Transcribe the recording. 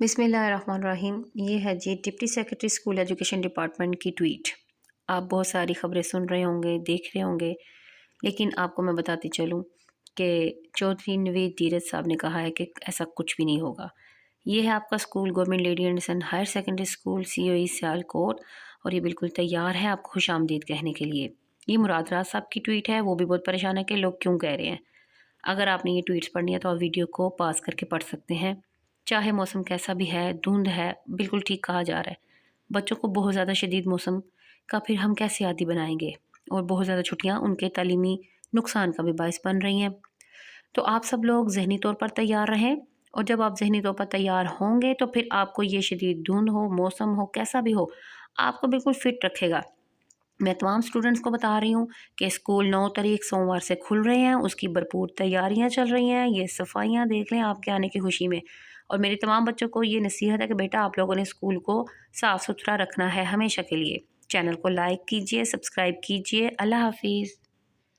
बिस्मिल्लाहिर्रहमानिर्रहीम। ये है जी deputy secretary school education department की ट्वीट। आप बहुत सारी ख़बरें सुन रहे होंगे, देख रहे होंगे, लेकिन आपको मैं बताती चलूँ कि चौधरी नवीद धीरज साहब ने कहा है कि ऐसा कुछ भी नहीं होगा। ये है आपका school government lady Anderson higher secondary school COE Sialkot, और ये बिल्कुल तैयार है आपको खुशामदीद कहने के लिए। ये मुराद राज साहब की ट्वीट है। वो भी बहुत परेशान है कि लोग क्यों कह रहे हैं। अगर आपने ये ट्वीट्स पढ़नी है तो आप वीडियो को पॉज़ करके पढ़ सकते हैं। चाहे मौसम कैसा भी है, धुंध है, बिल्कुल ठीक कहा जा रहा है। बच्चों को बहुत ज़्यादा शदीद मौसम का फिर हम कैसे आदी बनाएँगे, और बहुत ज़्यादा छुट्टियाँ उनके तालीमी नुकसान का भी बायस बन रही हैं। तो आप सब लोग ज़हनी तौर पर तैयार रहें, और जब आप ज़हनी तौर पर तैयार होंगे तो फिर आपको ये शदीद धुंध हो, मौसम हो, कैसा भी हो, आपको बिल्कुल फ़िट रखेगा। मैं तमाम स्टूडेंट्स को बता रही हूँ कि स्कूल 9 तारीख सोमवार से खुल रहे हैं, उसकी भरपूर तैयारियां चल रही हैं। ये सफाइयां देख लें आपके आने की खुशी में। और मेरी तमाम बच्चों को ये नसीहत है कि बेटा आप लोगों ने स्कूल को साफ़ सुथरा रखना है हमेशा के लिए। चैनल को लाइक कीजिए, सब्सक्राइब कीजिए। अल्लाह हाफिज़।